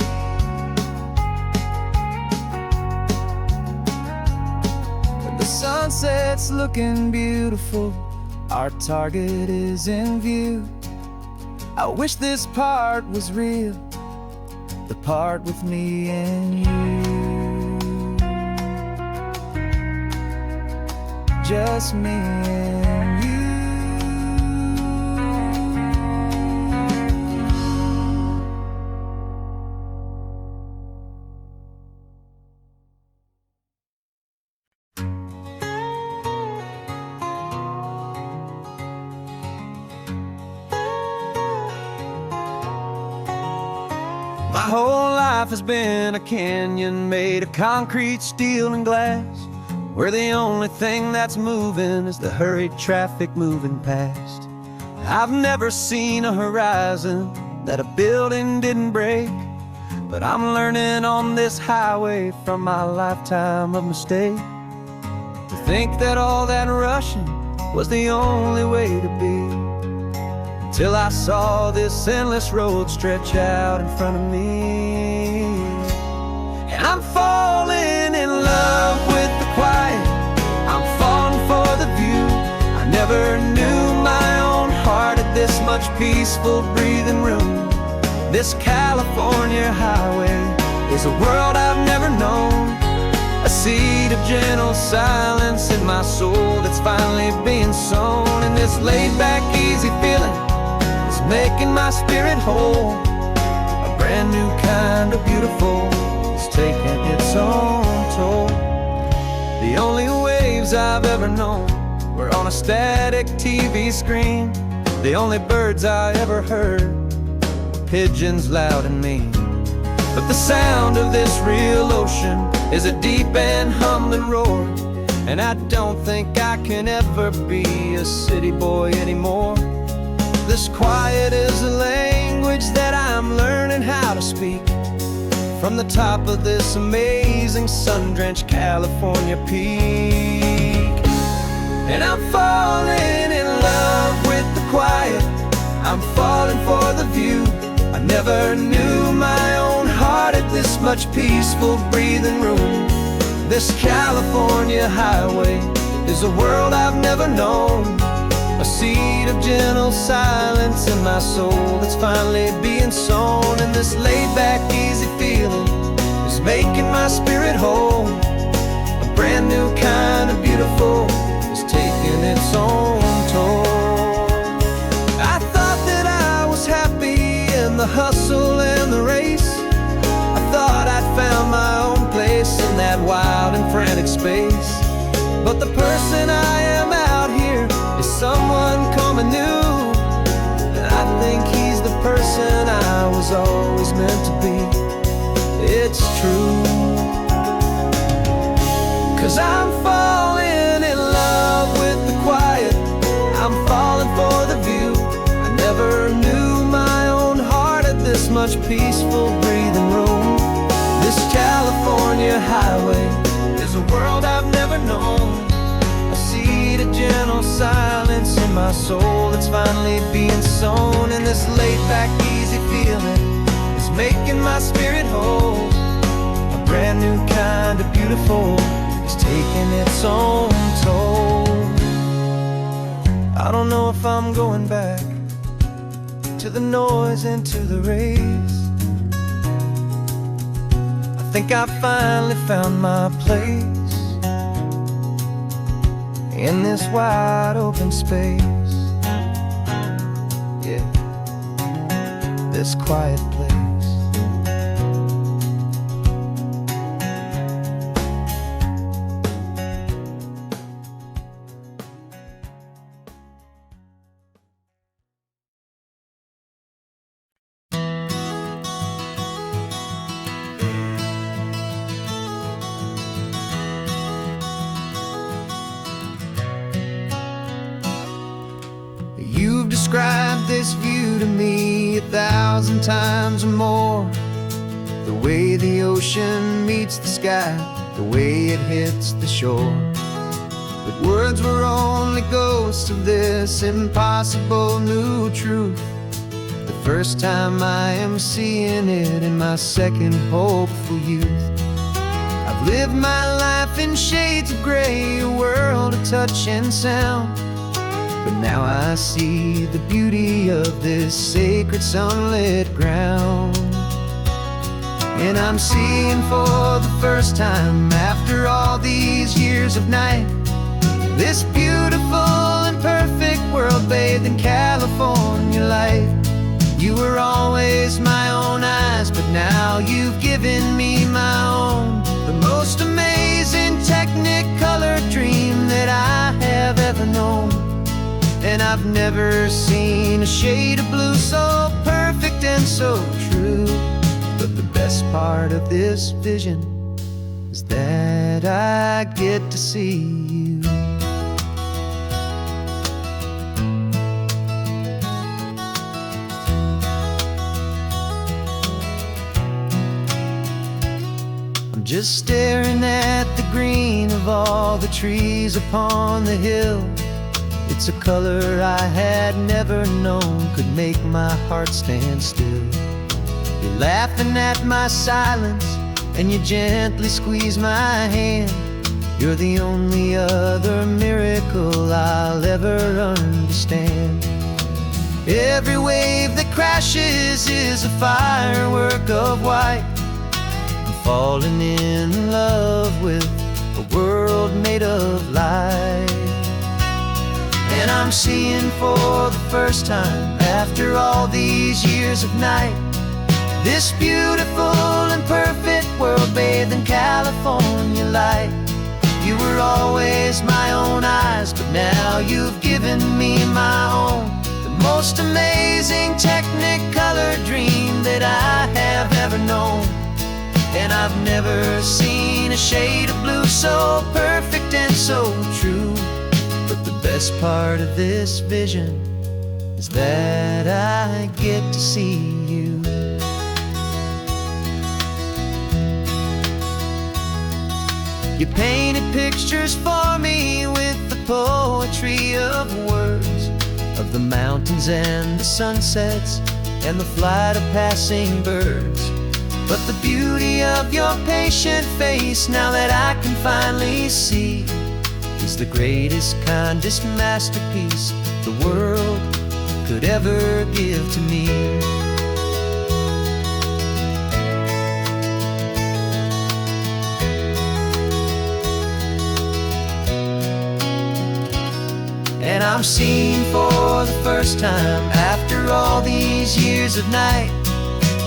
When the sunset's looking beautiful, our target is in view. I wish this part was real, the part with me and you. Just me and you. My whole life has been a canyon made of concrete, steel, and glass, where the only thing that's moving is the hurried traffic moving past. I've never seen a horizon that a building didn't break, but I'm learning on this highway from my lifetime of mistake to think that all that rushing was the only way to be. Till I saw this endless road stretch out in front of me, and I'm falling in love with the quiet, I'm falling for the view. I never knew my own heart had this much peaceful breathing room. This California highway is a world I've never known, a seed of gentle silence in my soul that's finally being sown. And this laid-back, easy feeling making my spirit whole, a brand new kind of beautiful is taking its own toll. The only waves I've ever known were on a static TV screen. The only birds I ever heard were pigeons loud and mean. But the sound of this real ocean is a deep and humbling roar, and I don't think I can ever be a city boy anymore. This quiet is a language that I'm learning how to speak from the top of this amazing sun-drenched California peak. And I'm falling in love with the quiet, I'm falling for the view. I never knew my own heart had this much peaceful breathing room. This California highway is a world I've never known, a seed of gentle silence in my soul that's finally being sown. And this laid-back, easy feeling is making my spirit whole, brand new kind of beautiful is taking its own toll. I thought that I was happy in the hustle and the race. I thought I'd found my own place in that wild and frantic space. But the person I am out here is someone coming new, and I think he's the person I was always meant to be. It's true, 'cause I'm falling in love with the quiet. I'm falling for the view. I never knew my own heart had this much peaceful breathing room. This California highway is a world I've never known. I see the gentle silence in my soul that's finally being sown, and this laid-back, easy feeling is making my spirit whole. A brand new kind of beautiful is taking its own toll. I don't know if I'm going back to the noise and to the race. I think I finally found my place in this wide open space. Yeah, this quiet place. You've described this view to me 1,000 times or more. The way the ocean meets the sky, the way it hits the shore. But words were only ghosts of this impossible new truth. The first time I am seeing it in my second hopeful youth. I've lived my life in shades of gray, a world of touch and sound. But now I see the beauty of this sacred sunlit ground. And I'm seeing for the first time, after all these years of night, this beautiful and perfect world bathed in California light. You were always my own eyes, but now you've given me my own. The most amazing technicolor dream that I have ever known. And I've never seen a shade of blue so perfect and so true. But the best part of this vision is that I get to see you. I'm just staring at the green of all the trees upon the hill. It's a color I had never known could make my heart stand still. You're laughing at my silence, and you gently squeeze my hand. You're the only other miracle I'll ever understand. Every wave that crashes is a firework of white. I'm falling in love with a world made of light. And I'm seeing for the first time, after all these years of night, this beautiful and perfect world bathed in California light. You were always my own eyes, but now you've given me my own. The most amazing technicolor dream that I have ever known. And I've never seen a shade of blue so perfect and so true. But the best part of this vision is that I get to see you. You painted pictures for me with the poetry of words, of the mountains and the sunsets and the flight of passing birds. But the beauty of your patient face, now that I can finally see, is the greatest, kindest masterpiece the world could ever give to me. I'm seeing for the first time, after all these years of night,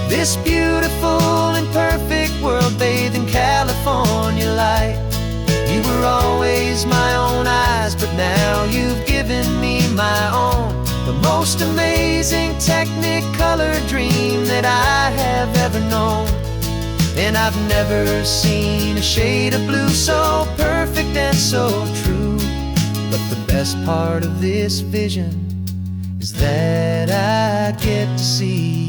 this beautiful and perfect world bathed in California light. You were always my own eyes, but now you've given me my own, the most amazing Technicolor dream that I have ever known. And I've never seen a shade of blue so perfect and so true. But the best part of this vision is that I get to see